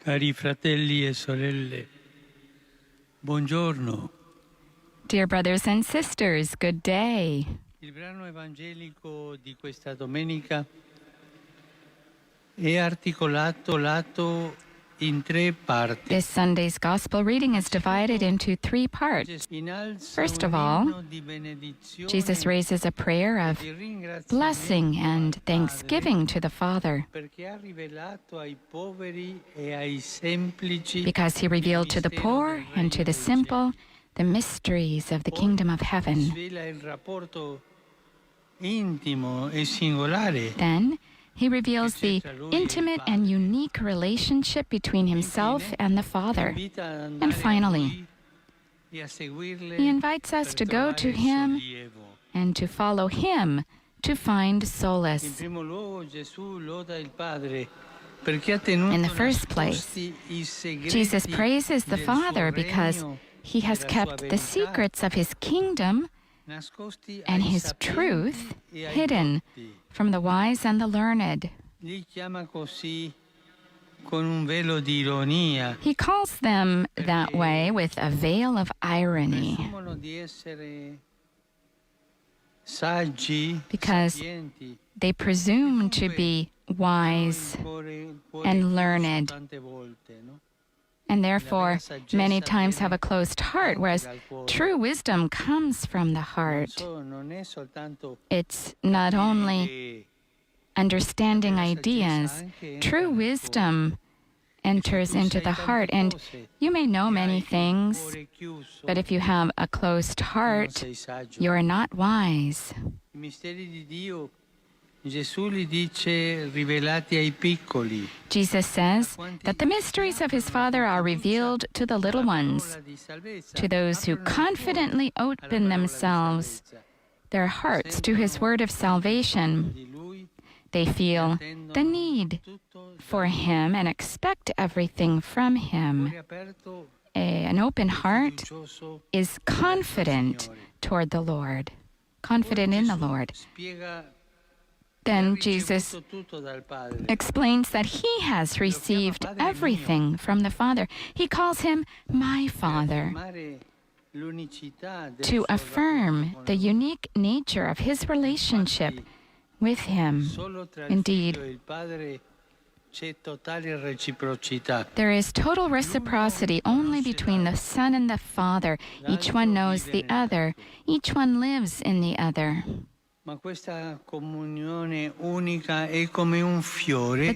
Cari fratelli e sorelle, buongiorno. Dear brothers and sisters, good day. Il brano evangelico di questa domenica è articolato in tre parti. This Sunday's Gospel reading is divided into three parts. First of all, Jesus raises a prayer of blessing and thanksgiving to the Father because He revealed to the poor and to the simple the mysteries of the kingdom of heaven. Then, He reveals the intimate and unique relationship between Himself and the Father. And finally, He invites us to go to Him and to follow Him to find solace. In the first place, Jesus praises the Father because He has kept the secrets of His kingdom and His truth hidden from the wise and the learned. He calls them that way with a veil of irony because they presume to be wise and learned, and therefore many times have a closed heart, whereas true wisdom comes from the heart. It's not only understanding ideas, true wisdom enters into the heart, and you may know many things, but if you have a closed heart, you are not wise. Jesus says that the mysteries of His Father are revealed to the little ones, to those who confidently open themselves, their hearts to His word of salvation. They feel the need for Him and expect everything from Him. An open heart is confident toward the Lord, confident in the Lord. Then Jesus explains that He has received everything from the Father. He calls Him my Father to affirm the unique nature of His relationship with Him. Indeed, there is total reciprocity only between the Son and the Father. Each one knows the other. Each one lives in the other. But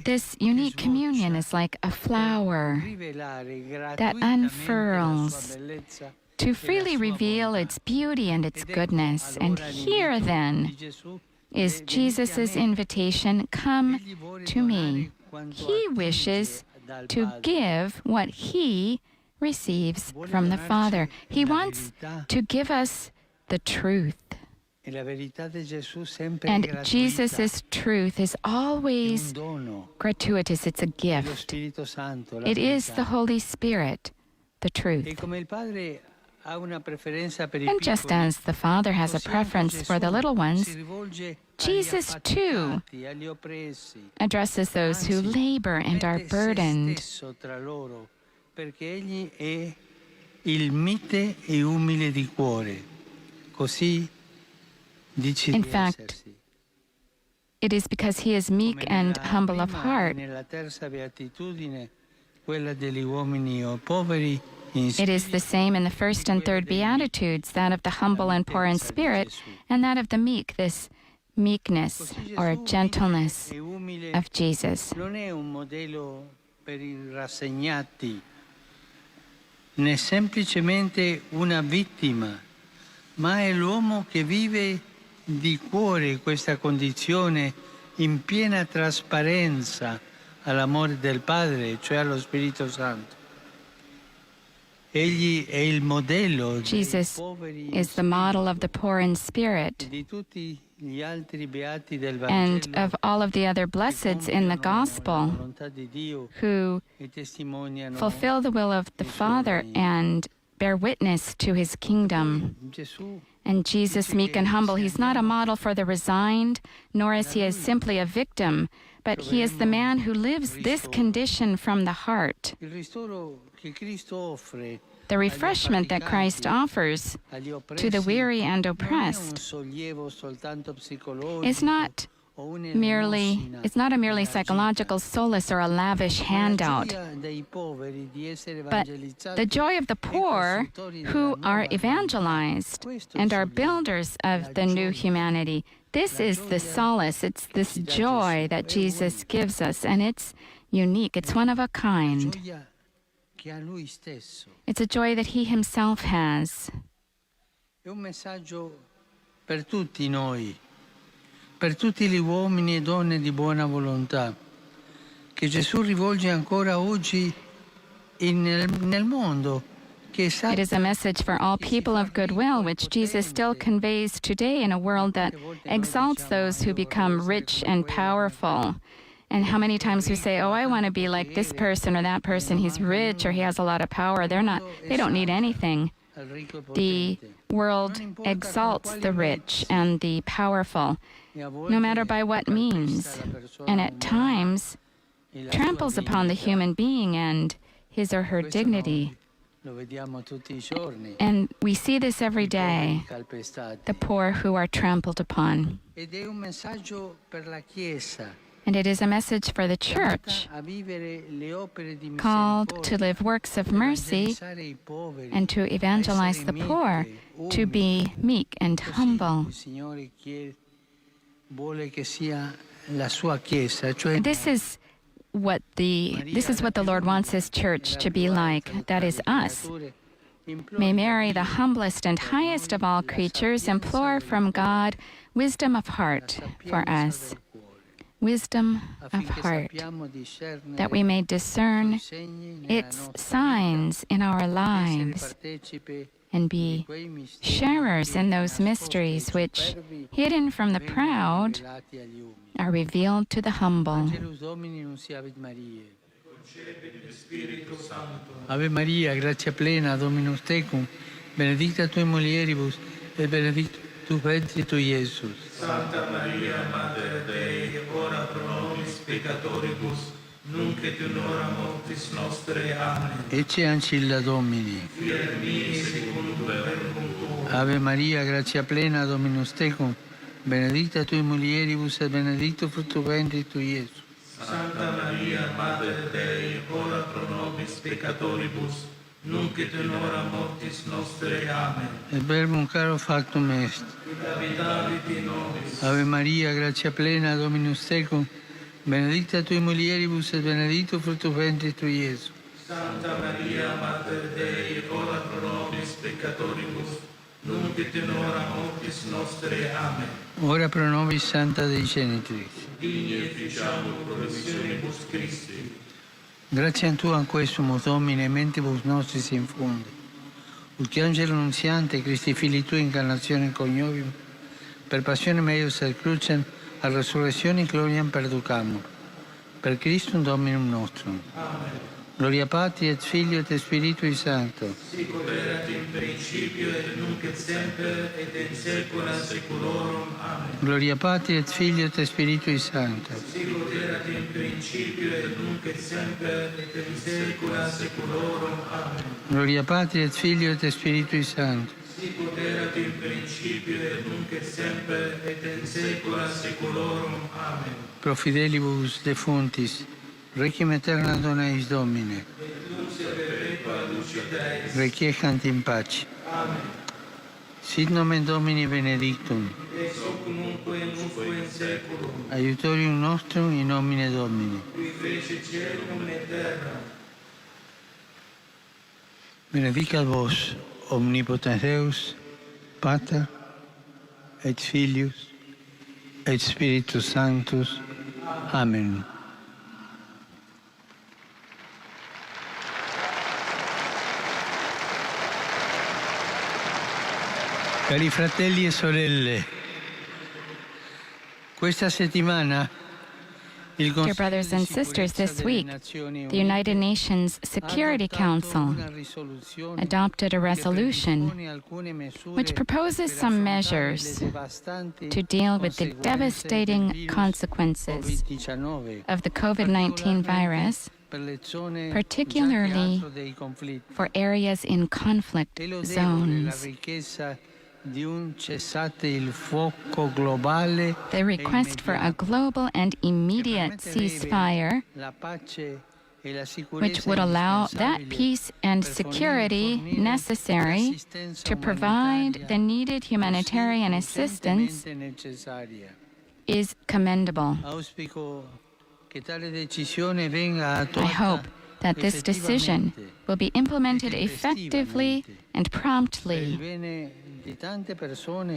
this unique communion is like a flower that unfurls to freely reveal its beauty and its goodness. And here, then, is Jesus' invitation, come to me. He wishes to give what He receives from the Father. He wants to give us the truth. And Jesus' truth is always gratuitous. It's a gift. It is the Holy Spirit, the truth. And just as the Father has a preference for the little ones, Jesus too addresses those who labor and are burdened. In fact, it is because He is meek and humble of heart. It is the same in the first and third Beatitudes, that of the humble and poor in spirit, and that of the meek, this meekness or gentleness of Jesus. Né semplicemente una vittima, ma è l'uomo che vive di cuore questa condizione in piena trasparenza all'amore del Padre, cioè allo Spirito Santo. Egli è il modello Jesus is the model of the poor in spirit and of all of the other blesseds in the gospel who fulfill the will of the Father and bear witness to His kingdom. And Jesus, meek and humble, He's not a model for the resigned, nor is He simply a victim, but he is the man who lives this condition from the heart. Il ristoro che Cristo offre The refreshment that Christ offers agli to the oppressi weary and non è un oppressed sollievo soltanto psicologico is not o it's not a merely psychological solace or a lavish handout, but the joy of the poor who are evangelized and are builders of the new humanity. This is the solace, it's this joy that Jesus gives us, and it's unique, it's one of a kind. It's a joy that he himself has. È un messaggio per tutti noi, per tutti gli uomini e donne di buona volontà, che Gesù rivolge ancora oggi nel mondo. It is a message for all people of goodwill, which Jesus still conveys today in a world that exalts those who become rich and powerful. And how many times we say, oh, I want to be like this person or that person. He's rich or he has a lot of power. They don't need anything. The world exalts the rich and the powerful, no matter by what means, and at times tramples upon the human being and his or her dignity. And we see this every day, the poor who are trampled upon. And it is a message for the Church, called to live works of mercy and to evangelize the poor, to be meek and humble. This is what the Lord wants his church to be like, that is us. May Mary, the humblest and highest of all creatures, implore from God wisdom of heart for us. Wisdom of heart, that we may discern its signs in our lives and be sharers in those mysteries which, hidden from the proud, are revealed to the humble. Ave Maria, gratia plena, Dominus tecum, benedicta tui mulieribus, et benedictus ventris tui, Iesus. Santa Maria, Mater Dei, ora pro nobis peccatoribus, nunc et in hora mortis nostrae. Amen. Ecce ancilla Domini. Fiat mi secundum verbum tuum. Ave Maria, gratia plena, Dominus tecum, benedicta tui mulieribus, et benedictus fructus ventris tui, Iesus. Santa Maria, Mater Dei, ora pro nobis peccatoribus, nunc et in hora mortis nostrae. Amen. Et verbum caro factum est. Habitavit in nobis. Ave Maria, gratia plena, Dominus tecum, benedicta tui mulieribus, et benedictus fructus ventris tui, Iesus. Santa Maria, Mater Dei, ora pro nobis peccatoribus, nunc et in hora mortis nostrae. Amen. Ora pro nobis Santa Dei Genitrix. Digni efficiamur promissionibus Christi. Grazie a Tu an questum, Domine, mentibus nostris infunde. Ut angelo nunziante, Christi Fili Tui, incarnazione coniovium, per passione meius et crucem, a resurrezione gloriam perducamur. Per Christum Dominum nostrum. Amen. Gloria Patri et Filio et Spiritui Sancto. Sic erat in principio et nunc et semper et in saecula saeculorum. Amen. Gloria Patri et Filio et Spiritui Sancto. Sic erat in principio et nunc et semper et in saecula saeculorum. Amen. Gloria Patri et Filio et Spiritui Sancto. Sic erat in principio et nunc et semper et in saecula saeculorum. Amen. Pro fidelibus defuntis, requiem aeterna dona eis Domine. Et luce perpetua lucida est. Requiescant in pace. Amen. Sit nomen Domini benedictum. Ex hoc nunc in saeculum. Aiutorium nostrum in nomine Domini. Qui fece caelum et terra. Benedicat vos, omnipotens Deus, Pater, et Filius, et Spiritus Sanctus. Amen. Cari fratelli e sorelle, questa settimana Dear brothers and sisters, this week, the United Nations Security Council adopted a resolution which proposes some measures to deal with the devastating consequences of the COVID-19 virus, particularly for areas in conflict zones. The request for a global and immediate ceasefire, which would allow that peace and security necessary to provide the needed humanitarian assistance, is commendable. I hope that this decision will be implemented effectively and promptly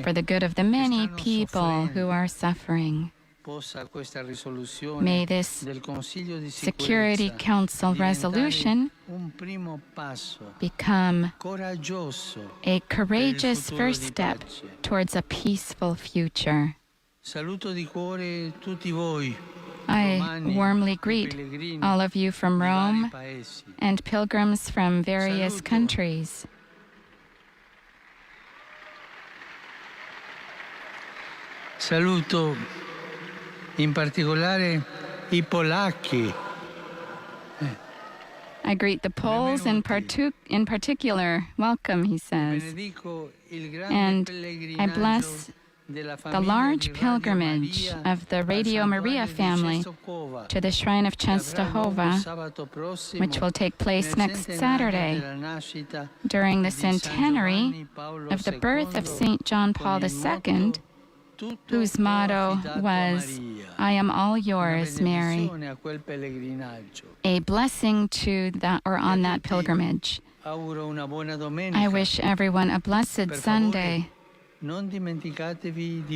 for the good of the many people who are suffering. May this Security Council resolution become a courageous first step towards a peaceful future. I warmly greet all of you from Rome and pilgrims from various countries. Saluto in particolare I polacchi. I greet the Poles in particular. Welcome, he says. And I bless the large pilgrimage of the Radio Maria family to the Shrine of Częstochowa, which will take place next Saturday during the centenary of the birth of St. John Paul II, whose motto was, "I am all yours, Mary," a blessing to that or on that pilgrimage. I wish everyone a blessed Sunday.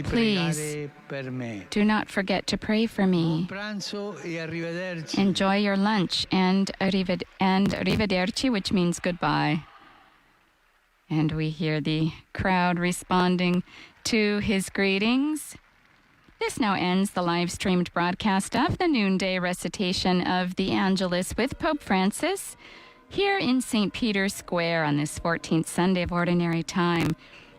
Please do not forget to pray for me. Enjoy your lunch and arrivederci, which means goodbye. And we hear the crowd responding to his greetings. This now ends the live-streamed broadcast of the noonday recitation of the Angelus with Pope Francis here in St. Peter's Square on this 14th Sunday of Ordinary Time.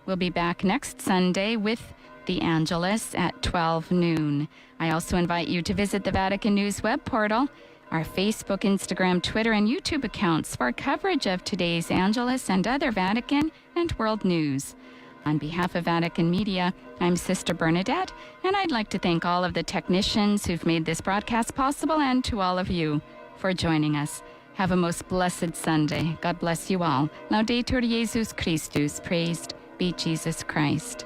We'll be back next Sunday with the Angelus at 12 noon. I also invite you to visit the Vatican News web portal, our Facebook, Instagram, Twitter, and YouTube accounts for coverage of today's Angelus and other Vatican and world news. On behalf of Vatican Media, I'm Sister Bernadette, and I'd like to thank all of the technicians who've made this broadcast possible and to all of you for joining us. Have a most blessed Sunday. God bless you all. Laudetur Jesus Christus. Praised be Jesus Christ.